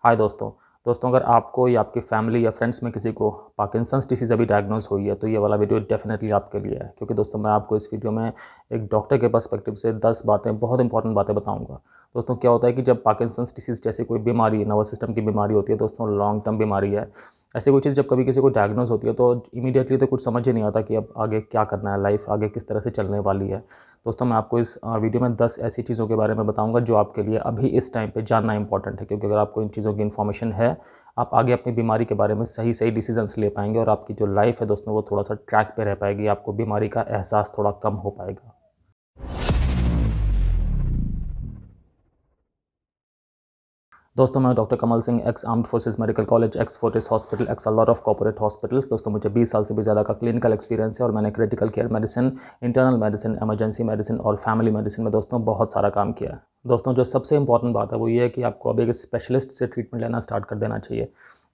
हाय दोस्तों अगर आपको या आपकी फैमिली या फ्रेंड्स में किसी को पार्किंसंस डिसीज़ अभी डायग्नोज हुई है तो ये वाला वीडियो डेफिनेटली आपके लिए है, क्योंकि दोस्तों मैं आपको इस वीडियो में एक डॉक्टर के पर्सपेक्टिव से 10 बातें, बहुत इंपॉर्टेंट बातें बताऊंगा। दोस्तों क्या होता है कि जब पार्किंसंस डिसीज़ जैसी कोई बीमारी, नर्वस सिस्टम की बीमारी होती है दोस्तों, लॉन्ग टर्म बीमारी है, ऐसी कोई चीज़ जब कभी किसी को डायग्नोज होती है तो इमीडिएटली तो कुछ समझ ही नहीं आता कि अब आगे क्या करना है, लाइफ आगे किस तरह से चलने वाली है। दोस्तों मैं आपको इस वीडियो में 10 ऐसी चीज़ों के बारे में बताऊंगा जो आपके लिए अभी इस टाइम पे जानना इंपॉर्टेंट है, क्योंकि अगर आपको इन चीज़ों की इन्फॉर्मेशन है, आप आगे अपनी बीमारी के बारे में सही सही डिसीजंस ले पाएंगे और आपकी जो लाइफ है दोस्तों वो थोड़ा सा ट्रैक पे रह पाएगी, आपको बीमारी का एहसास थोड़ा कम हो पाएगा। दोस्तों मैं doctor Kamal Singh, x armed forces medical college, x Fortis hospital, x a lot of corporate hospitals. दोस्तों मुझे 20 साल से भी ज़्यादा का क्लिनिकल एक्सपीरियंस है और मैंने critical care medicine, internal medicine, emergency medicine और फैमिली मेडिसिन में दोस्तों बहुत सारा काम किया है। दोस्तों जो सबसे इंपॉर्टेंट बात है वो ये है कि आपको अब एक स्पेशलिस्ट से ट्रीटमेंट लेना स्टार्ट कर देना चाहिए।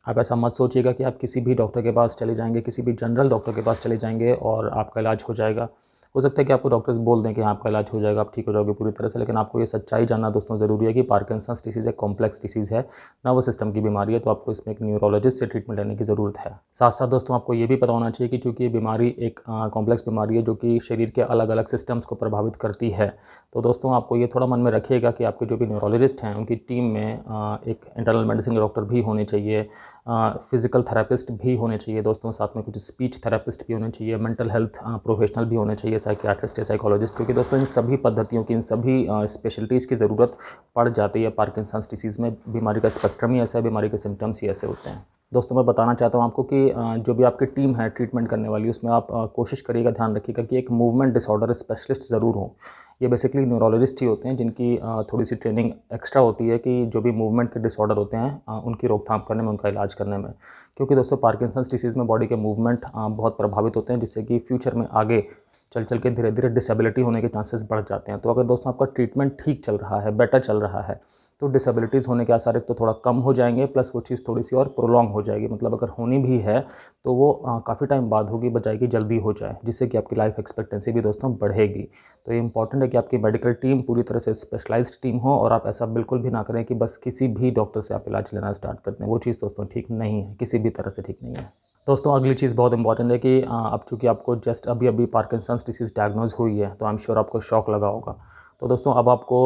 आप ऐसा मत सोचिएगा कि आप किसी भी डॉक्टर के पास चले जाएंगे, किसी भी जनरल डॉक्टर के पास चले जाएंगे और आपका इलाज हो जाएगा। हो सकता है कि आपको डॉक्टर्स बोल दें कि हाँ आपका इलाज हो जाएगा, आप ठीक हो जाओगे पूरी तरह से, लेकिन आपको ये सच्चाई जानना दोस्तों ज़रूरी है कि पार्किंसंस डिसीज़ एक कॉम्प्लेक्स डिसीज़ है, नर्वस सिस्टम की बीमारी है, तो आपको इसमें एक न्यूरोलॉजिस्ट से ट्रीटमेंट लेने की ज़रूरत है। साथ साथ दोस्तों आपको ये भी पता होना चाहिए कि चूँकि ये बीमारी एक कॉम्प्लेक्स बीमारी है जो कि शरीर के अलग अलग सिस्टम्स को प्रभावित करती है, तो दोस्तों आपको ये थोड़ा मन में रखिएगा कि आपके जो भी न्यूरोलॉजिस्ट हैं उनकी टीम में एक इंटरनल मेडिसिन के डॉक्टर भी होने चाहिए, फिज़िकल थेरेपिस्ट भी होने चाहिए दोस्तों, साथ में कुछ स्पीच थेरेपिस्ट भी होने चाहिए, मेंटल हेल्थ प्रोफेशनल भी होने चाहिए, साइकियाट्रिस्ट या साइकोलॉजिस्ट, क्योंकि दोस्तों इन सभी पद्धतियों की, इन सभी स्पेशलिटीज़ की ज़रूरत पड़ जाती है पार्किंसंस डिसीज़ में। बीमारी का स्पेक्ट्रम ही ऐसा है, बीमारी के सिम्टम्स ही ऐसे होते हैं। दोस्तों मैं बताना चाहता हूँ आपको कि जो भी आपकी टीम है ट्रीटमेंट करने वाली, उसमें आप कोशिश करिएगा, ध्यान रखिएगा कि एक मूवमेंट डिसऑर्डर स्पेशलिस्ट ज़रूर हो। ये बेसिकली न्यूरोलॉजिस्ट ही होते हैं जिनकी थोड़ी सी ट्रेनिंग एक्स्ट्रा होती है कि जो भी मूवमेंट के डिसऑर्डर होते हैं उनकी रोकथाम करने में, उनका इलाज करने में। क्योंकि दोस्तों पार्किंसंस डिसीज़ में बॉडी के मूवमेंट बहुत प्रभावित होते हैं, जिससे कि फ्यूचर में आगे चल चल के धीरे धीरे डिसेबिलिटी होने के चांसेस बढ़ जाते हैं। तो अगर दोस्तों आपका ट्रीटमेंट ठीक चल रहा है, बेटर चल रहा है, तो डिसेबिलिटीज़ होने के आसार एक तो थोड़ा कम हो जाएंगे, प्लस वो चीज़ थोड़ी सी और प्रोलॉन्ग हो जाएगी। मतलब अगर होनी भी है तो वो काफ़ी टाइम बाद होगी, बजाय कि जल्दी हो जाए, जिससे कि आपकी लाइफ एक्सपेक्टेंसी भी दोस्तों बढ़ेगी। तो ये इंपॉर्टेंट है कि आपकी मेडिकल टीम पूरी तरह से स्पेशलाइज्ड टीम हो और आप ऐसा बिल्कुल भी ना करें कि बस किसी भी डॉक्टर से आप इलाज लेना स्टार्ट करते हैं। वो चीज़ दोस्तों ठीक नहीं है, किसी भी तरह से ठीक नहीं है। दोस्तों अगली चीज़ बहुत इंपॉर्टेंट है कि अब चूँकि आपको जस्ट अभी अभी पार्किंसंस डिसीज़ डायग्नोज हुई है, तो आई एम श्योर आपको शॉक लगा होगा। तो दोस्तों अब आपको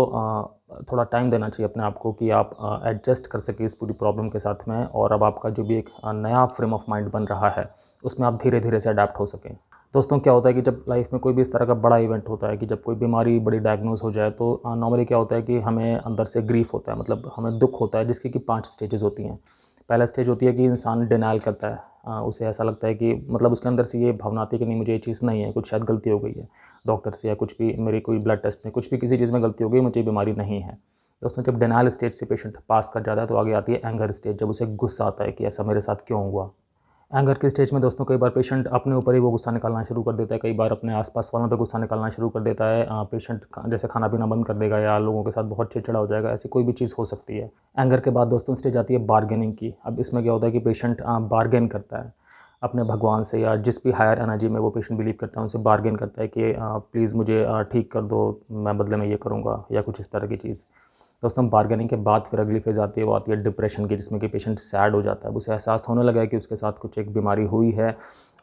थोड़ा टाइम देना चाहिए अपने आप को कि आप एडजस्ट कर सकें इस पूरी प्रॉब्लम के साथ में, और अब आपका जो भी एक नया फ्रेम ऑफ माइंड बन रहा है उसमें आप धीरे धीरे से अडेप्ट हो सकें। दोस्तों क्या होता है कि जब लाइफ में कोई भी इस तरह का बड़ा इवेंट होता है, कि जब कोई बीमारी बड़ी डायग्नोज हो जाए, तो नॉर्मली क्या होता है कि हमें अंदर से ग्रीफ होता है, मतलब हमें दुख होता है, जिसकी कि 5 स्टेजेस होती हैं। पहला स्टेज होती है कि इंसान डिनायल करता है, उसे ऐसा लगता है कि मतलब उसके अंदर से ये भावना आती है कि नहीं मुझे ये चीज़ नहीं है, कुछ शायद गलती हो गई है डॉक्टर से, या कुछ भी मेरी कोई ब्लड टेस्ट में कुछ भी किसी चीज़ में गलती हो गई, मुझे बीमारी नहीं है। दोस्तों जब डिनायल स्टेज से पेशेंट पास कर जाता है तो आगे आती है एंगर स्टेज, जब उसे गुस्सा आता है कि ऐसा मेरे साथ क्यों हुआ। एंगर के स्टेज में दोस्तों कई बार पेशेंट अपने ऊपर ही वो गुस्सा निकालना शुरू कर देता है, कई बार अपने आसपास वालों पे गुस्सा निकालना शुरू कर देता है। पेशेंट जैसे खाना पीना बंद कर देगा या लोगों के साथ बहुत चिड़चिड़ा हो जाएगा, ऐसी कोई भी चीज़ हो सकती है। एंगर के बाद दोस्तों स्टेज आती है बार्गेनिंग की। अब इसमें क्या होता है कि पेशेंट बार्गेन करता है अपने भगवान से, या जिस भी हायर एनर्जी में वो पेशेंट बिलीव करता है उनसे बार्गेन करता है कि प्लीज़ मुझे ठीक कर दो, मैं बदले में ये करूँगा, या कुछ इस तरह की चीज़। दोस्तों बार्गेनिंग के बाद फिर अगली फेज़ आती है, वो आती है डिप्रेशन की, जिसमें कि पेशेंट सैड हो जाता है। उसे एहसास होने लगा है कि उसके साथ कुछ एक बीमारी हुई है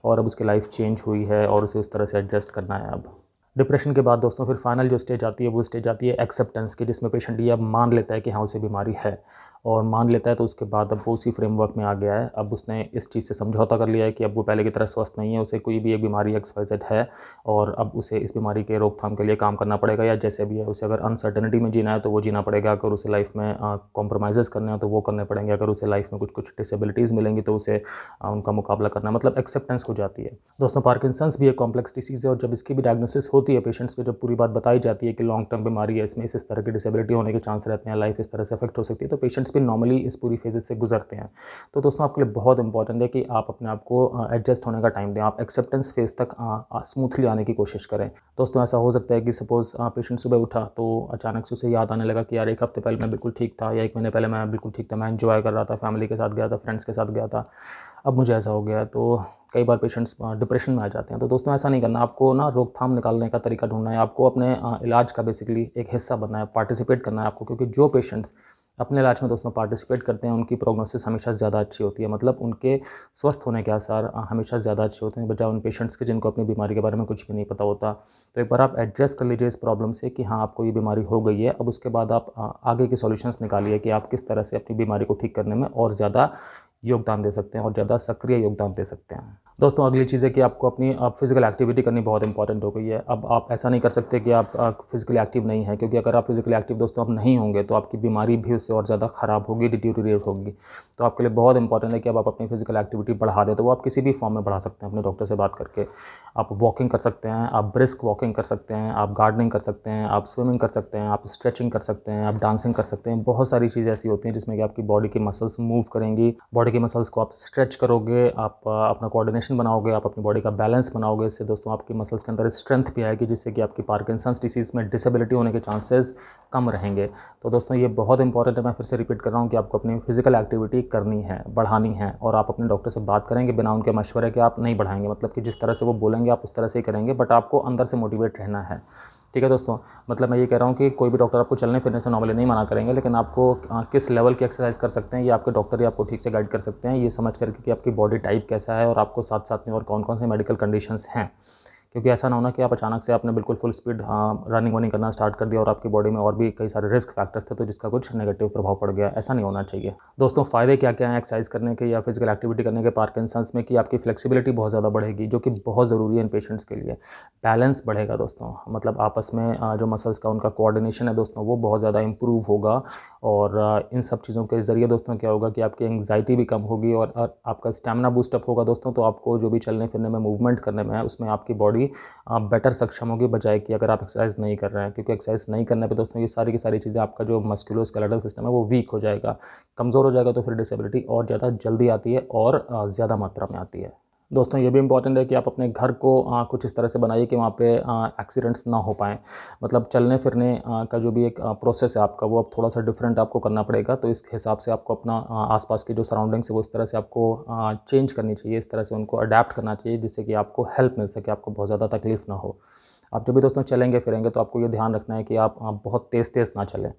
और अब उसकी लाइफ चेंज हुई है और उसे उस तरह से एडजस्ट करना है अब। डिप्रेशन के बाद दोस्तों फिर फाइनल जो स्टेज आती है वो स्टेज आती है एक्सेप्टेंस की, जिसमें पेशेंट ये अब मान लेता है कि हाँ उसे बीमारी है, और मान लेता है तो उसके बाद अब वो उसी फ्रेमवर्क में आ गया है। अब उसने इस चीज़ से समझौता कर लिया है कि अब वो पहले की तरह स्वस्थ नहीं है, उसे कोई भी एक बीमारी XYZ है और अब उसे इस बीमारी के रोकथाम के लिए काम करना पड़ेगा, या जैसे भी है उसे अगर अनसर्टेनिटी में जीना है तो वो जीना पड़ेगा, अगर उसे लाइफ में कॉम्प्रोमाइज़ करने हैं तो वो करने पड़ेंगे, अगर उसे लाइफ में कुछ कुछ डिसेबिलिटीज़ मिलेंगी तो उसे उनका मुकाबला करना, मतलब एक्सेप्टेंस हो जाती है। दोस्तों पार्किंसंस भी एक कॉम्प्लेक्स डिसीज़ है और जब इसकी भी डायग्नोसिस होती है पेशेंट्स को, जब पूरी बात बताई जाती है कि लॉन्ग टर्म बीमारी है, इसमें इस तरह की डिसेबिलिटी होने के चांस रहते हैं, लाइफ इस तरह से अफेक्ट हो सकती है, तो पेशेंट्स भी नॉर्मली इस पूरी फेजेस से गुजरते हैं। तो दोस्तों आपके लिए बहुत इंपॉर्टेंट है कि आप अपने आप को एडजस्ट होने का टाइम दें, आप एक्सेप्टेंस फेज तक स्मूथली आने की कोशिश करें। दोस्तों ऐसा हो सकता है कि सपोज़ पेशेंट सुबह उठा तो अचानक से उसे याद आने लगा कि यार 1 हफ्ते पहले मैं बिल्कुल ठीक था, या 1 महीने पहले मैं बिल्कुल ठीक था, मैं एंजॉय कर रहा था, फैमिली के साथ गया था, फ्रेंड्स के साथ गया था, अब मुझे ऐसा हो गया। तो कई बार पेशेंट्स डिप्रेशन में आ जाते हैं। तो दोस्तों ऐसा नहीं करना, आपको ना रोकथाम निकालने का तरीका ढूंढना है, आपको अपने इलाज का बेसिकली एक हिस्सा बनना है, पार्टिसिपेट करना है आपको, क्योंकि जो पेशेंट्स अपने इलाज में दोस्तों पार्टिसिपेट करते हैं, उनकी प्रोग्नोसिस हमेशा ज़्यादा अच्छी होती है, मतलब उनके स्वस्थ होने के आसार हमेशा ज़्यादा अच्छे होते हैं बजाय उन पेशेंट्स के जिनको अपनी बीमारी के बारे में कुछ भी नहीं पता होता। तो एक बार आप एड्रेस कर लीजिए इस प्रॉब्लम से कि हाँ, आपको ये बीमारी हो गई है। अब उसके बाद आप आगे के सॉल्यूशंस निकालिए कि आप किस तरह से अपनी बीमारी को ठीक करने में और ज़्यादा योगदान दे सकते हैं और ज़्यादा सक्रिय योगदान दे सकते हैं। दोस्तों अगली चीज़ है कि आपको अपनी फिज़िकल एक्टिविटी करनी बहुत इंपॉर्टेंट हो गई है। अब आप ऐसा नहीं कर सकते कि आप फिज़िकली एक्टिव नहीं हैं, क्योंकि अगर आप फिज़िकली एक्टिव दोस्तों आप नहीं होंगे तो आपकी बीमारी भी उससे और ज़्यादा ख़राब होगी, डिटीरिएट होगी। तो आपके लिए बहुत इंपॉर्टेंट है कि अब आप अपनी फिज़िकल एक्टिविटी बढ़ा दें, तो वो आप किसी भी फॉर्म में बढ़ा सकते हैं अपने डॉक्टर से बात करके। आप वॉकिंग कर सकते हैं, आप ब्रिस्क वॉकिंग कर सकते हैं, आप गार्डनिंग कर सकते हैं, आप स्विमिंग कर सकते हैं, आप स्ट्रेचिंग कर सकते हैं, आप डांसिंग कर सकते हैं। बहुत सारी चीज़ें ऐसी होती हैं जिसमें कि आपकी बॉडी की मसल्स मूव करेंगी। बॉडी की मसल्स को आप स्ट्रेच करोगे, आप अपना कोऑर्डिनेशन बनाओगे, आप अपनी बॉडी का बैलेंस बनाओगे। इससे दोस्तों आपकी मसल्स के अंदर स्ट्रेंथ भी आएगी, जिससे कि आपकी पार्किंसंस डिसीज़ में डिसेबिलिटी होने के चांसेस कम रहेंगे। तो दोस्तों ये बहुत इंपॉर्टेंट है, मैं फिर से रिपीट कर रहा हूँ कि आपको अपनी फिजिकल एक्टिविटी करनी है, बढ़ानी है, और आप अपने डॉक्टर से बात करेंगे बिना उनके मशवरे के आप नहीं बढ़ाएंगे। मतलब कि जिस तरह से वो बोलेंगे आप उस तरह से ही करेंगे, बट आपको अंदर से मोटिवेट रहना है। ठीक है दोस्तों, मतलब मैं ये कह रहा हूँ कि कोई भी डॉक्टर आपको चलने फिरने से नॉर्मली नहीं मना करेंगे, लेकिन आपको किस लेवल की एक्सरसाइज कर सकते हैं ये आपके डॉक्टर ही आपको ठीक से गाइड कर सकते हैं, ये समझ करके कि आपकी बॉडी टाइप कैसा है और आपको साथ साथ में और कौन कौन से मेडिकल कंडीशंस हैं। क्योंकि ऐसा ना होना कि आप अचानक से आपने बिल्कुल फुल स्पीड रनिंग वनिंग करना स्टार्ट कर दिया और आपकी बॉडी में और भी कई सारे रिस्क फैक्टर्स थे तो जिसका कुछ नेगेटिव प्रभाव पड़ गया। ऐसा नहीं होना चाहिए दोस्तों। फ़ायदे क्या क्या हैं एक्सरसाइज करने के या फिजिकल एक्टिविटी करने के पार्किंसंस में? कि आपकी फ्लेक्सिबिलिटी बहुत ज़्यादा बढ़ेगी, जो कि बहुत ज़रूरी है इन पेशेंट्स के लिए। बैलेंस बढ़ेगा दोस्तों, मतलब आपस में जो मसल्स का उनका कोऑर्डिनेशन है दोस्तों वो बहुत ज़्यादा इंप्रूव होगा। और इन सब चीज़ों के ज़रिए दोस्तों क्या होगा कि आपकी एंग्जाइटी भी कम होगी और आपका स्टैमिना बूस्टअप होगा दोस्तों। तो आपको जो भी चलने फिरने में, मूवमेंट करने में है, उसमें आपकी बॉडी बेटर सक्षम होगी बजाय कि अगर आप एक्सरसाइज नहीं कर रहे हैं। क्योंकि एक्सरसाइज नहीं करने पे दोस्तों ये सारी की सारी चीज़ें, आपका जो मस्कुलोस्केलेटल सिस्टम है वो वीक हो जाएगा, कमज़ोर हो जाएगा। तो फिर डिसेबिलिटी और ज़्यादा जल्दी आती है और ज़्यादा मात्रा में आती है। दोस्तों ये भी इम्पॉर्टेंट है कि आप अपने घर को कुछ इस तरह से बनाइए कि वहाँ पे एक्सीडेंट्स ना हो पाएँ। मतलब चलने फिरने का जो भी एक प्रोसेस है आपका, वो अब थोड़ा सा डिफरेंट आपको करना पड़ेगा। तो इस हिसाब से आपको अपना आसपास की जो सराउंडिंग्स है वो इस तरह से आपको चेंज करनी चाहिए, इस तरह से उनको अडेप्ट करना चाहिए जिससे कि आपको हेल्प मिल सके, आपको बहुत ज़्यादा तकलीफ़ ना हो। आप जब भी दोस्तों चलेंगे फिरेंगे तो आपको ये ध्यान रखना है कि आप बहुत तेज़ तेज़ ना चलें।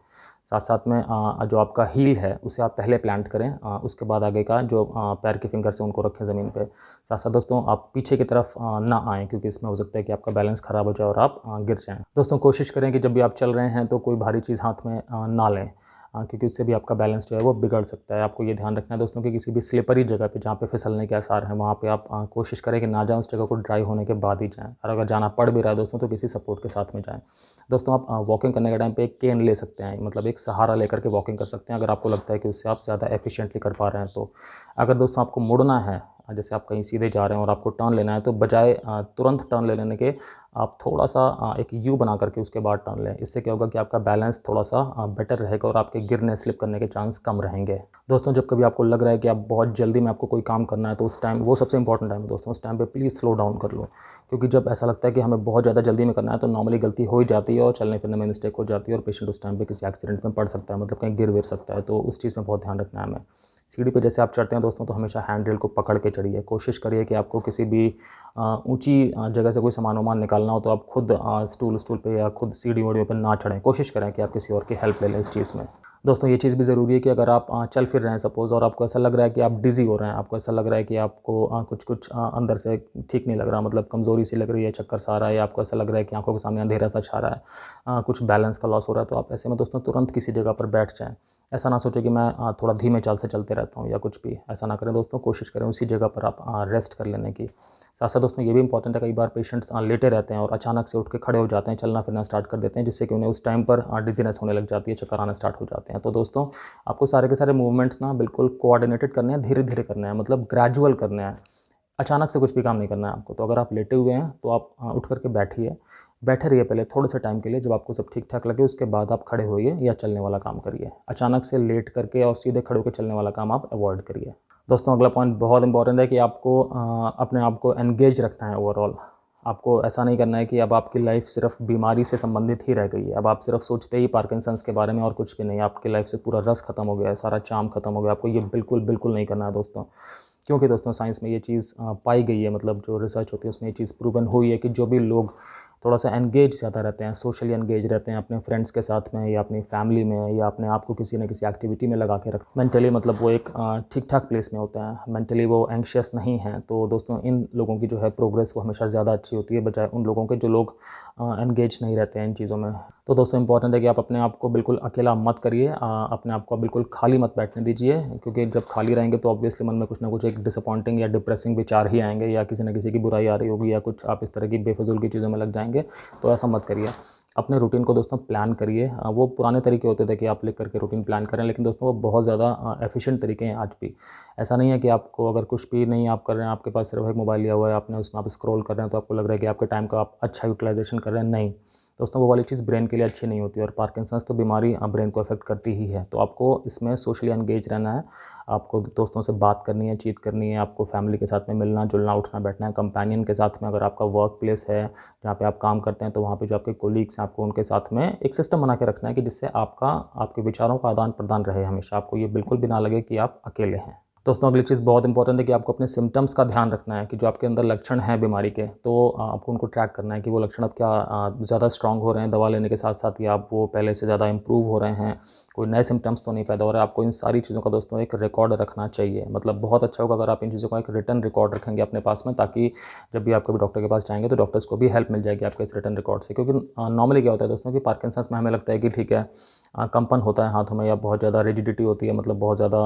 साथ साथ में जो आपका हील है उसे आप पहले प्लांट करें, उसके बाद आगे का जो पैर के फिंगर्स हैं उनको रखें ज़मीन पे। साथ साथ दोस्तों आप पीछे की तरफ ना आएँ, क्योंकि इसमें हो सकता है कि आपका बैलेंस ख़राब हो जाए और आप गिर जाएँ। दोस्तों कोशिश करें कि जब भी आप चल रहे हैं तो कोई भारी चीज़ हाथ में ना लें, क्योंकि उससे भी आपका बैलेंस जो है वो बिगड़ सकता है। आपको ये ध्यान रखना है दोस्तों कि किसी भी स्लिपरी जगह पे जहाँ पे फिसलने के आसार हैं वहाँ पे आप कोशिश करें कि ना जाएँ, उस जगह को ड्राई होने के बाद ही जाएँ। और अगर जाना पड़ भी रहा है दोस्तों तो किसी सपोर्ट के साथ में जाएँ। दोस्तों आप वॉकिंग करने के टाइम पे एक केन ले सकते हैं, मतलब एक सहारा लेकर के वॉकिंग कर सकते हैं अगर आपको लगता है कि उससे आप ज़्यादा एफिशिएंटली कर पा रहे हैं तो। अगर दोस्तों आपको मुड़ना है, जैसे आप कहीं सीधे जा रहे हैं और आपको टर्न लेना है, तो बजाय तुरंत टर्न ले लेने के आप थोड़ा सा एक यू बना करके उसके बाद टर्न लें। इससे क्या होगा कि आपका बैलेंस थोड़ा सा बेटर रहेगा और आपके गिरने स्लिप करने के चांस कम रहेंगे। दोस्तों जब कभी आपको लग रहा है कि आप बहुत जल्दी में आपको कोई काम करना है तो उस टाइम, वो सबसे इंपॉर्टेंट टाइम है दोस्तों, उस टाइम पे प्लीज़ स्लो डाउन कर लो। क्योंकि जब ऐसा लगता है कि हमें बहुत ज़्यादा जल्दी में करना है तो नॉर्मली गलती हो ही जाती है और चलने फिरने में मिस्टेक हो जाती है और पेशेंट उस टाइम पे किसी एक्सीडेंट में पड़ सकता है, मतलब कहीं गिर विर सकता है। तो उस चीज़ में बहुत ध्यान रखना है हमें। सीढ़ी पे जैसे आप चढ़ते हैं दोस्तों तो हमेशा हैंड रेल को पकड़ के चढ़िए। कोशिश करिए कि आपको किसी भी ऊंची जगह से कोई सामान वामान निकालना हो तो आप खुद स्टूल पे या खुद सीढ़ी वीढ़ियों पे ना चढ़ें। कोशिश करें कि आप किसी और की हेल्प ले लें इस चीज़ में। दोस्तों ये चीज़ भी ज़रूरी है कि अगर आप चल फिर रहे हैं सपोज़ और आपको ऐसा लग रहा है कि आप डिज़ी हो रहे हैं, आपको ऐसा लग रहा है कि आपको कुछ कुछ अंदर से ठीक नहीं लग रहा, मतलब कमज़ोरी सी लग रही है, चक्कर सा आ रहा है, या आपको ऐसा लग रहा है कि आंखों के सामने अंधेरा सा छा रहा है, कुछ बैलेंस का लॉस हो रहा है, तो आप ऐसे में दोस्तों तुरंत किसी जगह पर बैठ जाएँ। ऐसा ना सोचें कि मैं थोड़ा धीमे चाल से चलते रहता हूँ या कुछ भी, ऐसा ना करें दोस्तों। कोशिश करें उसी जगह पर आप रेस्ट कर लेने की। साथ साथ दोस्तों ये भी इंपॉर्टेंट है, कई बार पेशेंट्स लेटे रहते हैं और अचानक से उठ के खड़े हो जाते हैं, चलना फिरना स्टार्ट कर देते हैं, जिससे कि उन्हें उस टाइम पर डिजीनेस होने लग जाती है, चक्कर आना स्टार्ट हो जाते हैं। तो दोस्तों आपको सारे के सारे मूवमेंट्स ना बिल्कुल कोऑर्डिनेटेड करने हैं, धीरे धीरे करने हैं, मतलब ग्रेजुअल करने हैं। अचानक से कुछ भी काम नहीं करना है आपको। तो अगर आप लेटे हुए हैं तो आप उठ करके बैठिए, बैठे रहिए पहले थोड़े से टाइम के लिए, जब आपको सब ठीक ठाक लगे उसके बाद आप खड़े होइए या चलने वाला काम करिए। अचानक से लेट करके और सीधे खड़े होकर चलने वाला काम आप अवॉइड करिए। दोस्तों अगला पॉइंट बहुत इंपॉर्टेंट है कि आपको अपने आप को एंगेज रखना है ओवरऑल। आपको ऐसा नहीं करना है कि अब आपकी लाइफ सिर्फ बीमारी से संबंधित ही रह गई है, अब आप सिर्फ सोचते ही पार्किंसंस के बारे में और कुछ भी नहीं, आपकी लाइफ से पूरा रस खत्म हो गया है, सारा चार्म खत्म हो गया। आपको ये बिल्कुल बिल्कुल नहीं करना है दोस्तों। क्योंकि दोस्तों साइंस में ये चीज़ पाई गई है, मतलब जो रिसर्च होती है उसमें ये चीज़ प्रूवन हुई है कि जो भी लोग थोड़ा सा एंगेज ज़्यादा रहते हैं, सोशली एंगेज रहते हैं अपने फ्रेंड्स के साथ में या अपनी फैमिली में, या अपने आप को किसी न किसी एक्टिविटी में लगा के रखते हैं। मेंटली मतलब वो एक ठीक ठाक प्लेस में होते हैं, मेंटली वो एंग्शियस नहीं हैं। तो दोस्तों इन लोगों की जो है प्रोग्रेस वो हमेशा ज़्यादा अच्छी होती है बजाय उन लोगों के जो लोग एंगेज नहीं रहते हैं इन चीज़ों में। तो दोस्तों इंपॉर्टेंट है कि आप अपने आप को बिल्कुल अकेला मत करिए, अपने आप को बिल्कुल खाली मत बैठने दीजिए, क्योंकि जब खाली रहेंगे तो ऑब्वियसली मन में कुछ ना कुछ एक डिसअपॉइंटिंग या डिप्रेसिंग विचार ही आएंगे, या किसी न किसी की बुराई आ रही होगी, या कुछ आप इस तरह की बेफजूल की चीज़ों में लग जाएंगे। तो ऐसा मत करिए, अपने रूटीन को दोस्तों प्लान करिए। वो पुराने तरीके होते थे कि आप लिख करके रूटीन प्लान करें, लेकिन दोस्तों वो बहुत ज़्यादा एफिशिएंट तरीके हैं आज भी। ऐसा नहीं है कि आपको अगर कुछ भी नहीं आप कर रहे हैं, आपके पास सिर्फ एक मोबाइल लिया हुआ है, आपने उसमें आप स्क्रॉल कर रहे हैं तो आपको लग रहा है कि आपके टाइम का आप अच्छा यूटिलाइजेशन कर रहे हैं। नहीं दोस्तों, वो वाली चीज़ ब्रेन के लिए अच्छी नहीं होती, और पार्किंसंस तो बीमारी ब्रेन को अफेक्ट करती ही है। तो आपको इसमें सोशली एंगेज रहना है, आपको दोस्तों से बात करनी है, चीत करनी है, आपको फैमिली के साथ में मिलना जुलना उठना बैठना है, कंपेनियन के साथ में। अगर आपका वर्क प्लेस है जहाँ पे आप काम करते हैं तो वहाँ पे जो आपके कोलीग्स हैं, आपको उनके साथ में एक सिस्टम बना के रखना है कि जिससे आपके विचारों का आदान प्रदान रहे हमेशा, आपको ये बिल्कुल भी ना लगे कि आप अकेले हैं। दोस्तों अगली चीज़ बहुत इंपॉर्टेंट है कि आपको अपने सिम्टम्स का ध्यान रखना है, कि जो आपके अंदर लक्षण हैं बीमारी के, तो आपको उनको ट्रैक करना है कि वो लक्षण अब क्या ज़्यादा स्ट्रांग हो रहे हैं दवा लेने के साथ साथ, या आप वो पहले से ज़्यादा इंप्रूव हो रहे हैं, कोई नए सिम्टम्स तो नहीं पैदा हो रहे हैं। आपको इन सारी चीज़ों का दोस्तों एक रिकॉर्ड रखना चाहिए। मतलब बहुत अच्छा होगा अगर आप इन चीज़ों का एक रिटन रिकॉर्ड रखेंगे अपने पास में, ताकि जब भी आप कभी डॉक्टर के पास जाएंगे तो डॉक्टर्स को भी हेल्प मिल जाएगी आपके इस रिटन रिकॉर्ड से। क्योंकि नॉर्मली क्या होता है दोस्तों कि पार्किंसंस में हमें लगता है कि ठीक है, कंपन होता है हाथों में, या बहुत ज़्यादा रिजिडिटी होती है, मतलब बहुत ज़्यादा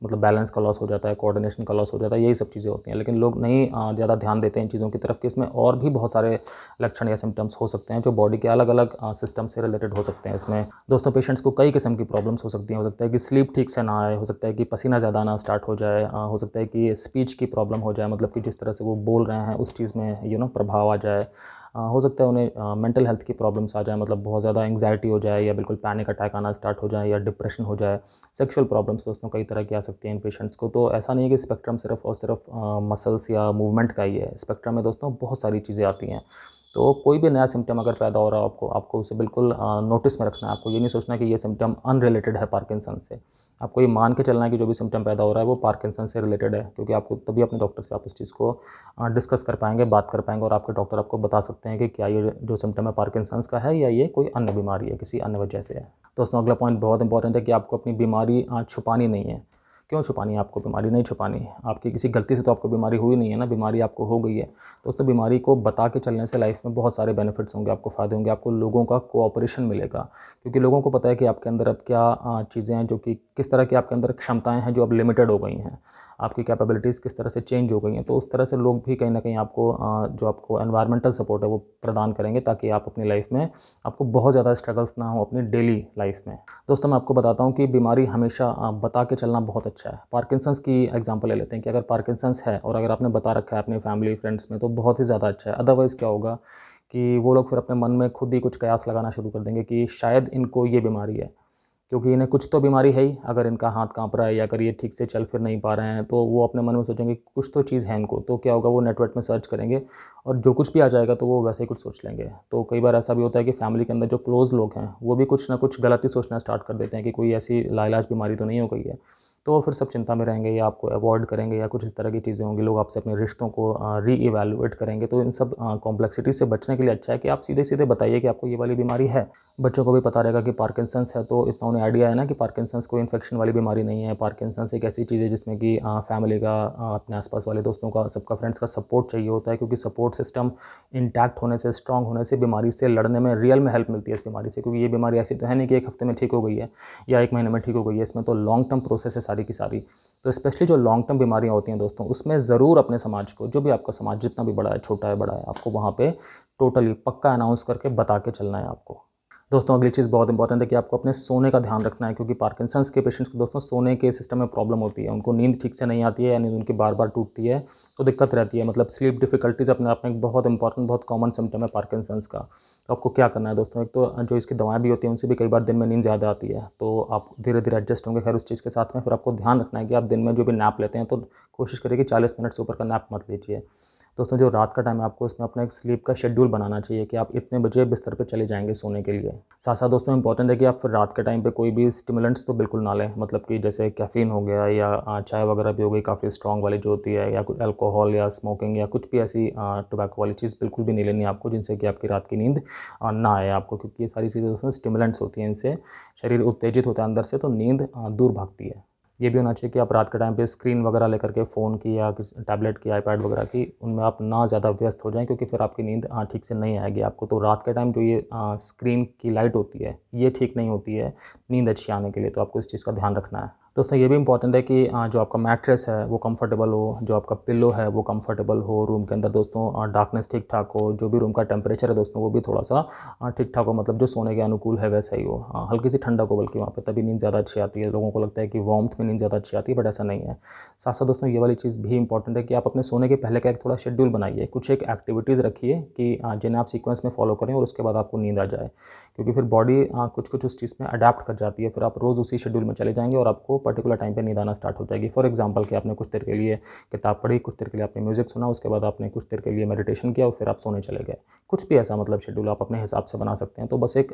मतलब बैलेंस का लॉस हो जाता है, कोऑर्डिनेशन का लॉस हो जाता है, यही सब चीज़ें होती हैं। लेकिन लोग नहीं ज़्यादा ध्यान देते हैं इन चीज़ों की तरफ कि इसमें और भी बहुत सारे लक्षण या सिम्टम्स हो सकते हैं जो बॉडी के अलग अलग सिस्टम से रिलेटेड हो सकते हैं। इसमें दोस्तों पेशेंट्स को कई किस्म की प्रॉब्लम्स हो सकती हैं। हो सकता है कि स्लीप ठीक से ना आए, हो सकता है कि पसीना ज़्यादा आना स्टार्ट हो जाए, हो सकता है कि स्पीच की प्रॉब्लम हो जाए, मतलब कि जिस तरह से वो बोल रहे हैं उस चीज़ में प्रभाव आ जाए। हो सकता है उन्हें मेंटल हेल्थ की प्रॉब्लम्स आ जाए, मतलब बहुत ज़्यादा एंग्जाइटी हो जाए, या बिल्कुल पैनिक अटैक आना स्टार्ट हो जाए, या डिप्रेशन हो जाए। सेक्सुअल प्रॉब्लम्स दोस्तों कई तरह की आ सकती हैं इन पेशेंट्स को। तो ऐसा नहीं है कि स्पेक्ट्रम सिर्फ और सिर्फ मसल्स या मूवमेंट का ही है। स्पेक्ट्रम में दोस्तों बहुत सारी चीज़ें आती हैं। तो कोई भी नया सिम्पटम अगर पैदा हो रहा हो आपको उसे बिल्कुल नोटिस में रखना है। आपको ये नहीं सोचना कि ये सिम्पटम अनरिलेटेड है पार्किंसन से। आपको ये मान के चलना है कि जो भी सिम्पटम पैदा हो रहा है वो पार्किंसन से रिलेटेड है, क्योंकि आपको तभी अपने डॉक्टर से आप उस चीज़ को डिस्कस कर पाएंगे, बात कर पाएंगे, और आपके डॉक्टर आपको बता सकते हैं कि क्या ये जो सिम्पटम है पार्किंसंस का है, या ये कोई अन्य बीमारी है, किसी अन्य वजह से है। दोस्तों अगला पॉइंट बहुत इंपॉर्टेंट है कि आपको अपनी बीमारी छुपानी नहीं है। क्यों छुपानी है? आपको बीमारी नहीं छुपानी है। आपकी किसी गलती से तो आपको बीमारी हुई नहीं है ना, बीमारी आपको हो गई है। दोस्तों बीमारी को बता के चलने से लाइफ में बहुत सारे बेनिफिट्स होंगे, आपको फ़ायदे होंगे, आपको लोगों का कोऑपरेशन मिलेगा, क्योंकि लोगों को पता है कि आपके अंदर अब क्या चीज़ें हैं, जो कि किस तरह की आपके अंदर क्षमताएं हैं जो अब लिमिटेड हो गई हैं, आपकी कैपेबिलिटीज़ किस तरह से चेंज हो गई हैं। तो उस तरह से लोग भी कहीं ना कहीं आपको जो आपको एनवायरमेंटल सपोर्ट है वो प्रदान करेंगे, ताकि आप अपनी लाइफ में आपको बहुत ज़्यादा स्ट्रगल्स ना हो अपनी डेली लाइफ में। दोस्तों मैं आपको बताता हूँ कि बीमारी हमेशा बता के चलना बहुत अच्छा है। पार्किंसंस की एग्जांपल ले लेते हैं कि अगर पार्किंसंस है और अगर आपने बता रखा है अपने फैमिली फ्रेंड्स में तो बहुत ही ज़्यादा अच्छा है। अदरवाइज़ क्या होगा कि वो लोग फिर अपने मन में खुद ही कुछ कयास लगाना शुरू कर देंगे कि शायद इनको ये बीमारी है, क्योंकि इन्हें कुछ तो बीमारी है ही। अगर इनका हाथ काँप रहा है या अगर ये ठीक से चल फिर नहीं पा रहे हैं तो वो अपने मन में सोचेंगे कि कुछ तो चीज़ है इनको। तो क्या होगा, वो नेटवर्क में सर्च करेंगे और जो कुछ भी आ जाएगा तो वो वैसे ही कुछ सोच लेंगे। तो कई बार ऐसा भी होता है कि फैमिली के अंदर जो क्लोज़ लोग हैं वो भी कुछ ना कुछ गलत ही सोचना स्टार्ट कर देते हैं कि कोई ऐसी लाइलाज बीमारी तो नहीं हो गई है। तो वो फिर सब चिंता में रहेंगे या आपको अवॉइड करेंगे या कुछ इस तरह की चीज़ें होंगी। लोग आपसे अपने रिश्तों को रीइवैल्यूएट करेंगे। तो इन सब कॉम्प्लेक्सिटी से बचने के लिए अच्छा है कि आप सीधे सीधे बताइए कि आपको ये वाली बीमारी है। बच्चों को भी पता रहेगा कि पार्किंसंस है, तो इतना उन्हें आइडिया है ना कि पार्किंसंस कोई इन्फेक्शन वाली बीमारी नहीं है। पार्किंसंस एक ऐसी चीज़ है जिसमें कि फैमिली का, अपने आसपास वाले दोस्तों का, सबका, फ्रेंड्स का सपोर्ट चाहिए होता है, क्योंकि सपोर्ट सिस्टम इंटैक्ट होने से, स्ट्रांग होने से बीमारी से लड़ने में रियल में हेल्प मिलती है इस बीमारी से। क्योंकि ये बीमारी ऐसी तो है नहीं कि एक हफ्ते में ठीक हो गई है या एक महीने में ठीक हो गई है। इसमें तो लॉन्ग टर्म प्रोसेस है सारी की सारी। तो स्पेशली जो लॉन्ग टर्म बीमारियाँ होती हैं दोस्तों, उसमें ज़रूर अपने समाज को, जो भी आपका समाज जितना भी बड़ा है, छोटा है, बड़ा है, आपको वहाँ पे टोटली पक्का अनाउंस करके बता के चलना है आपको। दोस्तों अगली चीज़ बहुत इंपॉर्टेंट है कि आपको अपने सोने का ध्यान रखना है, क्योंकि पार्किंसंस के पेशेंट्स को दोस्तों सोने के सिस्टम में प्रॉब्लम होती है। उनको नींद ठीक से नहीं आती है या नींद उनकी बार बार टूटती है, तो दिक्कत रहती है। मतलब स्लीप डिफिकल्टीज़ अपने आप में एक बहुत इंपॉर्टेंट, बहुत कॉमन सिम्टम है पार्किंसंस का। तो आपको क्या करना है दोस्तों, एक तो जो इसकी दवाएं भी होती हैं उनसे भी कई बार दिन में नींद ज़्यादा आती है, तो आप धीरे धीरे एडजस्ट होंगे खैर उस चीज़ के साथ में। फिर आपको ध्यान रखना है कि आप दिन में जो भी नैप लेते हैं तो कोशिश करिए कि 40 मिनट से ऊपर का नैप मत लीजिए। दोस्तों जो रात का टाइम है आपको इसमें अपना एक स्लीप का शेड्यूल बनाना चाहिए कि आप इतने बजे बिस्तर पे चले जाएंगे सोने के लिए। साथ साथ दोस्तों इंपॉर्टेंट है कि आप फिर रात के टाइम पे कोई भी स्टिमुलेंट्स तो बिल्कुल ना लें, मतलब कि जैसे कैफ़ीन हो गया या चाय वगैरह भी हो गई काफ़ी स्ट्रॉन्ग वाली जो होती है, या कुछ अल्कोहल या स्मोकिंग या कुछ भी ऐसी टोबैको वाली चीज़ बिल्कुल भी नहीं लेनी आपको जिनसे कि आपकी रात की नींद ना आए आपको, क्योंकि ये सारी चीज़ें दोस्तों स्टिमुलेंट्स होती हैं, इनसे शरीर उत्तेजित होता है अंदर से, तो नींद दूर भागती है। ये भी होना चाहिए कि आप रात के टाइम पे स्क्रीन वगैरह लेकर के फ़ोन की या किसी टैबलेट की, आईपैड वगैरह की, उनमें आप ना ज़्यादा व्यस्त हो जाएँ, क्योंकि फिर आपकी नींद ठीक से नहीं आएगी आपको। तो रात के टाइम जो ये स्क्रीन की लाइट होती है ये ठीक नहीं होती है नींद अच्छी आने के लिए, तो आपको इस चीज़ का ध्यान रखना है। दोस्तों ये भी इंपॉर्टेंट है कि जो आपका मैट्रेस है वो कंफर्टेबल हो, जो आपका पिलो है वो कंफर्टेबल हो, रूम के अंदर दोस्तों डार्कनेस ठीक ठाक हो, जो भी रूम का टेम्परेचर है दोस्तों वो भी थोड़ा सा ठीक ठाक हो, मतलब जो सोने के अनुकूल है वैसा ही हो। हल्की सी ठंडक हो बल्कि वहाँ पे, तभी नींद ज़्यादा अच्छी आती है। लोगों को लगता है कि वार्मथ में नींद ज़्यादा अच्छी आती है, बट ऐसा नहीं है। साथ साथ दोस्तों ये वाली चीज़ भी इंपॉर्टेंट है कि आप अपने सोने के पहले का एक थोड़ा शेड्यूल बनाइए, कुछ एक एक्टिविटीज़ रखिए कि जिन्हें आप सीक्वेंस में फॉलो करें और उसके बाद आपको नींद आ जाए, क्योंकि फिर बॉडी कुछ कुछ उस चीज़ में अडैप्ट कर जाती है। फिर आप रोज़ उसी शेड्यूल में चले जाएंगे और आपको पर्टिकुलर टाइम पे नींद आना स्टार्ट हो जाएगी। फॉर एग्जांपल कि आपने कुछ देर के लिए किताब पढ़ी, कुछ देर के लिए आपने म्यूज़िक सुना, उसके बाद आपने कुछ देर के लिए मेडिटेशन किया और फिर आप सोने चले गए। कुछ भी ऐसा मतलब शेड्यूल आप अपने हिसाब से बना सकते हैं। तो बस एक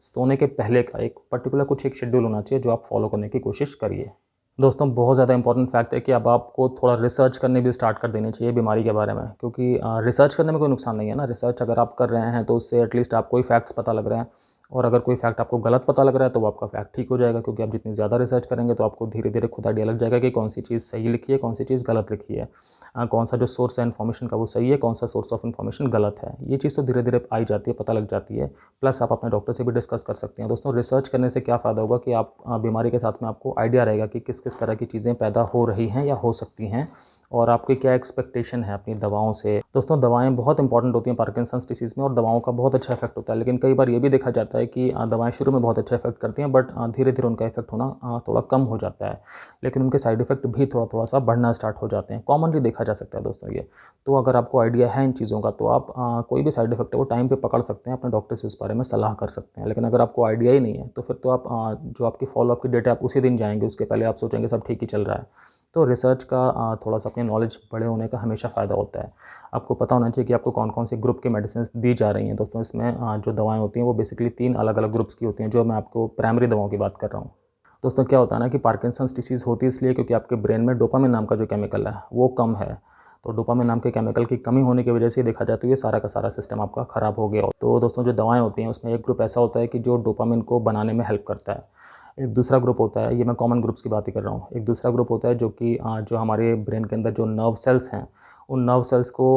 सोने के पहले का एक पर्टिकुलर कुछ एक शेड्यूल होना चाहिए जो आप फॉलो करने की कोशिश करिए। दोस्तों बहुत ज़्यादा इंपॉर्टेंट फैक्ट है कि अब आपको थोड़ा रिसर्च करने भी स्टार्ट कर देनी चाहिए बीमारी के बारे में, क्योंकि रिसर्च करने में कोई नुकसान नहीं है ना। रिसर्च अगर आप कर रहे हैं तो उससे एटलीस्ट आपको ही फैक्ट्स पता लग रहे हैं, और अगर कोई फैक्ट आपको गलत पता लग रहा है तो वो आपका फैक्ट ठीक हो जाएगा, क्योंकि आप जितनी ज़्यादा रिसर्च करेंगे तो आपको धीरे धीरे खुद आइडिया लग जाएगा कि कौन सी चीज़ सही लिखी है, कौन सी चीज़ गलत लिखी है, कौन सा जो सोर्स है इन्फॉर्मेशन का वो सही है, कौन सा सोर्स ऑफ इन्फॉर्मेशन गलत है। ये चीज़ तो धीरे धीरे आई जाती है, पता लग जाती है। प्लस आप अपने डॉक्टर से भी डिस्कस कर सकते हैं। दोस्तों रिसर्च करने से क्या फ़ायदा होगा कि आप बीमारी के साथ में आपको आइडिया रहेगा कि किस किस तरह की चीज़ें पैदा हो रही हैं या हो सकती हैं, और आपकी क्या एक्सपेक्टेशन है अपनी दवाओं से। दोस्तों दवाएं बहुत इंपॉर्टेंट होती हैं पार्किंसंस डिसीज़ में, और दवाओं का बहुत अच्छा इफेक्ट होता है, लेकिन कई बार ये भी देखा जाता है कि दवाएं शुरू में बहुत अच्छा इफेक्ट करती हैं, बट धीरे धीरे उनका इफेक्ट होना थोड़ा कम हो जाता है, लेकिन उनके साइड इफेक्ट भी थोड़ा थोड़ा सा बढ़ना स्टार्ट हो जाते हैं। कॉमनली देखा जा सकता है दोस्तों ये। तो अगर आपको आइडिया है इन चीज़ों का तो आप कोई भी साइड इफेक्ट है वो टाइम पे पकड़ सकते हैं, अपने डॉक्टर से उस बारे में सलाह कर सकते हैं। लेकिन अगर आपको आइडिया ही नहीं है तो फिर तो आप जो आपकी फॉलोअप की डेट है आप उसी दिन जाएंगे, उसके पहले आप सोचेंगे सब ठीक ही चल रहा है। तो रिसर्च का थोड़ा सा अपनी नॉलेज बड़े होने का हमेशा फ़ायदा होता है। आपको पता होना चाहिए कि आपको कौन कौन से ग्रुप की मेडिसिन दी जा रही हैं। दोस्तों इसमें जो दवाएं होती हैं वो बेसिकली 3 अलग अलग ग्रुप्स की होती हैं, जो मैं आपको प्राइमरी दवाओं की बात कर रहा हूँ। दोस्तों क्या होता है ना कि पार्किंसंस डिसीज़ होती है इसलिए क्योंकि आपके ब्रेन में डोपामिन नाम का जो केमिकल है वो कम है। तो डोपामिन नाम के केमिकल की कमी होने की वजह से देखा जाए तो ये सारा का सारा सिस्टम आपका ख़राब हो गया हो। तो दोस्तों जो दवाएं होती हैं उसमें एक ग्रुप ऐसा होता है कि जो डोपामिन को बनाने में हेल्प करता है। एक दूसरा ग्रुप होता है, ये मैं कॉमन ग्रुप्स की बात ही कर रहा हूँ। एक दूसरा ग्रुप होता है जो कि जो हमारे ब्रेन के अंदर जो नर्व सेल्स हैं, उन नर्व सेल्स को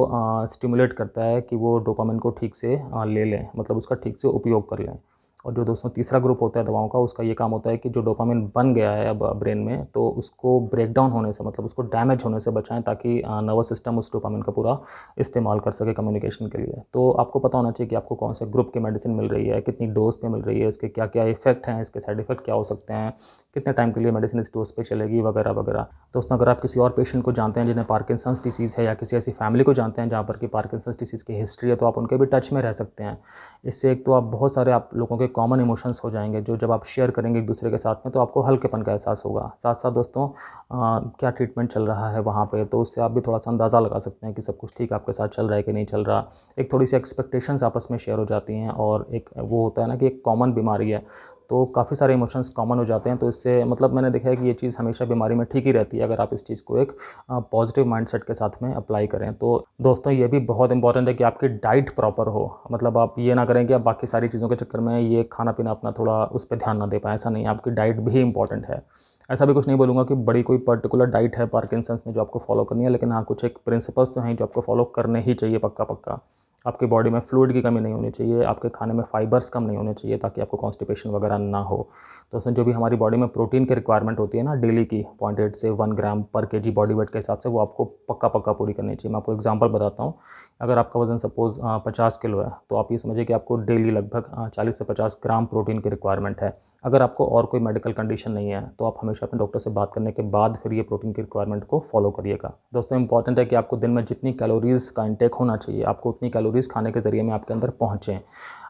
स्टिमुलेट करता है कि वो डोपामिन को ठीक से ले लें, मतलब उसका ठीक से उपयोग कर लें। और जो दोस्तों तीसरा ग्रुप होता है दवाओं का, उसका ये काम होता है कि जो डोपामिन बन गया है अब ब्रेन में, तो उसको ब्रेक डाउन होने से, मतलब उसको डैमेज होने से बचाएं, ताकि नर्वस सिस्टम उस डोपामिन का पूरा इस्तेमाल कर सके कम्युनिकेशन के लिए। तो आपको पता होना चाहिए कि आपको कौन से ग्रुप की मेडिसिन मिल रही है, कितनी डोज पे मिल रही है, इसके क्या क्या इफेक्ट हैं, इसके साइड इफेक्ट क्या हो सकते हैं, कितने टाइम के लिए मेडिसिन इस डोज पे चलेगी, वगैरह वगैरह। दोस्तों अगर आप किसी और पेशेंट को जानते हैं जिन्हें पार्किंसंस डिसीज़ है, या किसी ऐसी फैमिली को जानते हैं जहाँ पर कि पार्किंसंस डिसीज़ की हिस्ट्री है, तो आप उनके भी टच में रह सकते हैं। इससे एक तो आप बहुत सारे आप लोगों के कॉमन इमोशंस हो जाएंगे, जो जब आप शेयर करेंगे एक दूसरे के साथ में तो आपको हल्केपन का एहसास होगा। साथ साथ दोस्तों क्या ट्रीटमेंट चल रहा है वहाँ पे, तो उससे आप भी थोड़ा सा अंदाज़ा लगा सकते हैं कि सब कुछ ठीक आपके साथ चल रहा है कि नहीं चल रहा। एक थोड़ी सी एक्सपेक्टेशंस आपस में शेयर हो जाती हैं, और एक वो होता है ना कि एक कॉमन बीमारी है तो काफ़ी सारे इमोशंस कॉमन हो जाते हैं। तो इससे मतलब मैंने देखा है कि ये चीज़ हमेशा बीमारी में ठीक ही रहती है, अगर आप इस चीज़ को एक पॉजिटिव माइंडसेट के साथ में अप्लाई करें। तो दोस्तों ये भी बहुत इंपॉर्टेंट है कि आपकी डाइट प्रॉपर हो, मतलब आप ये ना करें कि आप बाकी सारी चीज़ों के चक्कर में ये खाना पीना अपना थोड़ा उस पर ध्यान ना दे पाएँ। ऐसा नहीं है, आपकी डाइट भी इंपॉर्टेंट है। ऐसा भी कुछ नहीं बोलूँगा कि बड़ी कोई पर्टिकुलर डाइट है पार्किंसंस में जो आपको फॉलो करनी है, लेकिन हाँ कुछ एक प्रिंसिपल्स तो हैं जो आपको फॉलो करने ही चाहिए पक्का पक्का। आपकी बॉडी में फ्लूइड की कमी नहीं होनी चाहिए, आपके खाने में फाइबर्स कम नहीं होने चाहिए, ताकि आपको कॉन्स्टिपेशन वगैरह ना हो। तो उसमें जो भी हमारी बॉडी में प्रोटीन की रिक्वायरमेंट होती है ना डेली की, 0.8 से 1 ग्राम पर केजी बॉडी वेट के हिसाब से, वो आपको पक्का पक्का पूरी करनी चाहिए। मैं आपको एग्जांपल बताता हूँ। अगर आपका वजन सपोज़ 50 किलो है, तो आप ये समझिए कि आपको डेली लगभग 40 से 50 ग्राम प्रोटीन की रिक्वायरमेंट है। अगर आपको और कोई मेडिकल कंडीशन नहीं है तो आप हमेशा अपने डॉक्टर से बात करने के बाद फिर ये प्रोटीन की रिक्वायरमेंट को फॉलो करिएगा। दोस्तों इंपॉर्टेंट है कि आपको दिन में जितनी कैलोरीज़ का इंटेक होना चाहिए, आपको उतनी कैलोरीज़ खाने के ज़रिए में आपके अंदर पहुँचें।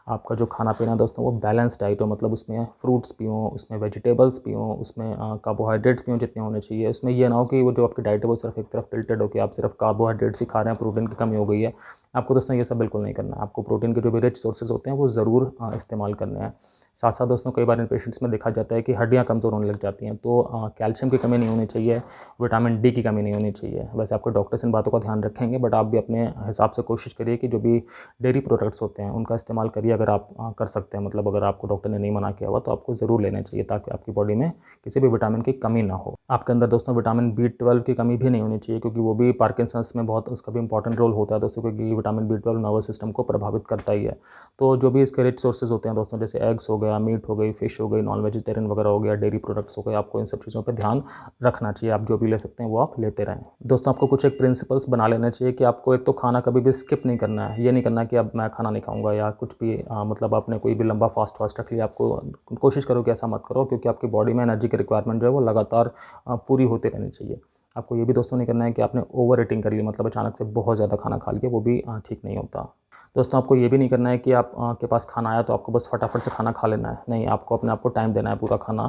आपका जो खाना पीना दोस्तों वो बैलेंस डाइट हो, मतलब उसमें फ्रूट्स पियो, उसमें वेजिटेबल्स पियो, उसमें कार्बोहाइड्रेट्स पियो जितने होने चाहिए। उसमें ये ना हो कि वो जो आपकी डाइट है वो सिर्फ एक तरफ टिल्टेड हो कि आप सिर्फ कार्बोहाइड्रेट्स ही खा रहे हैं, प्रोटीन की कमी हो गई है। आपको दोस्तों ये सब बिल्कुल नहीं करना है। आपको प्रोटीन के जो भी रिच सोर्सेज होते हैं वो ज़रूर इस्तेमाल करने हैं। साथ साथ दोस्तों कई बार इन पेशेंट्स में देखा जाता है कि हड्डियाँ कमज़ोर होने लग जाती हैं, तो कैल्शियम की कमी नहीं होनी चाहिए, विटामिन डी की कमी नहीं होनी चाहिए। वैसे आपके डॉक्टर्स इन बातों का ध्यान रखेंगे, बट आप भी अपने हिसाब से कोशिश करिए कि जो भी डेयरी प्रोडक्ट्स होते हैं उनका इस्तेमाल करिए अगर आप कर सकते हैं। मतलब अगर आपको डॉक्टर ने नहीं मना किया हुआ तो आपको ज़रूर लेना चाहिए, ताकि आपकी बॉडी में किसी भी विटामिन की कमी ना हो। आपके अंदर दोस्तों विटामिन B12 की कमी भी नहीं होनी चाहिए, क्योंकि वो भी पार्किंसंस में बहुत उसका भी इंपॉर्टेंट रोल होता है दोस्तों, क्योंकि विटामिन B12 नर्वस सिस्टम को प्रभावित करता ही है। तो जो भी इसके रिच सोर्सेज होते हैं दोस्तों, जैसे एग्स हो गया, मीट हो गई, फिश हो गई, नॉन वेजिटेरियन वगैरह हो गया, डेयरी प्रोडक्ट्स हो गए, आपको इन सब चीज़ों पर ध्यान रखना चाहिए। आप जो भी ले सकते हैं वो आप लेते रहें। दोस्तों आपको कुछ एक प्रिंसिपल्स बना लेना चाहिए कि आपको एक तो खाना कभी भी स्किप नहीं करना है। ये नहीं करना कि अब मैं खाना नहीं खाऊंगा या कुछ भी मतलब आपने कोई भी लंबा फास्ट रख लिया। आपको कोशिश करो कि ऐसा मत करो, क्योंकि आपकी बॉडी में एनर्जी की रिक्वायरमेंट जो है वो लगातार पूरी होती रहनी चाहिए। आपको ये भी दोस्तों नहीं करना है कि आपने ओवर ईटिंग कर ली, मतलब अचानक से बहुत ज़्यादा खाना खा लिया, वो भी ठीक नहीं होता। दोस्तों आपको ये भी नहीं करना है कि आप के पास खाना आया तो आपको बस फटाफट से खाना खा लेना है। नहीं, आपको अपने आप को टाइम देना है पूरा खाना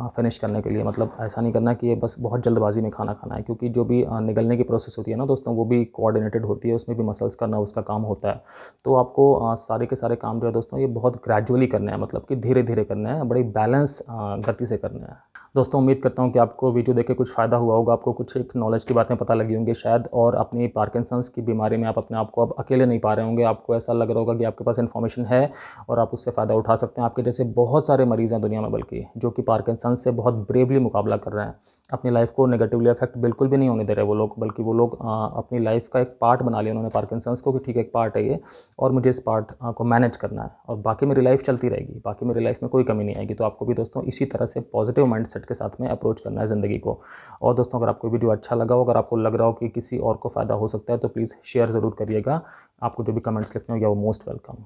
फिनिश करने के लिए। मतलब ऐसा नहीं करना कि ये बस बहुत जल्दबाजी में खाना खाना है, क्योंकि जो भी निगलने की प्रोसेस होती है ना दोस्तों, वो भी कोऑर्डिनेटेड होती है, उसमें भी मसल्स का नर्व्स का काम होता है। तो आपको सारे के सारे काम जो है दोस्तों ये बहुत ग्रेजुअली करने हैं, मतलब कि धीरे धीरे करने हैं, बड़ी बैलेंस गति से करने हैं। दोस्तों उम्मीद करता हूँ कि आपको वीडियो देख के कुछ फ़ायदा हुआ होगा, आपको कुछ एक नॉलेज की बातें पता लगी होंगी शायद, और अपनी पार्किंसंस की बीमारी में आप अपने आप को अब अकेले नहीं पा रहे होंगे। आपको ऐसा लग रहा होगा कि आपके पास इन्फॉर्मेशन है और आप उससे फ़ायदा उठा सकते हैं। आपके जैसे बहुत सारे मरीज़ हैं दुनिया में, बल्कि जो कि पार्किंसंस से बहुत ब्रेवली मुकाबला कर रहे हैं। अपनी लाइफ को नेगेटिवली अफेक्ट बिल्कुल भी नहीं होने दे रहे वो लोग, बल्कि वो लोग अपनी लाइफ का एक पार्ट बना लिया उन्होंने पार्किंसंस को, कि ठीक है एक पार्ट है ये, और मुझे इस पार्ट को मैनेज करना है और बाकी मेरी लाइफ चलती रहेगी, बाकी मेरी लाइफ में कोई कमी नहीं आएगी। तो आपको भी दोस्तों इसी तरह से पॉजिटिव माइंडसेट के साथ में अप्रोच करना है ज़िंदगी को। और दोस्तों अगर आपको वीडियो अच्छा लगा हो, अगर आपको लग रहा हो कि किसी और को फ़ायदा हो सकता है, तो प्लीज़ शेयर ज़रूर करिएगा। आपको जो भी कमेंट्स लिखने हो या वो मोस्ट वेलकम।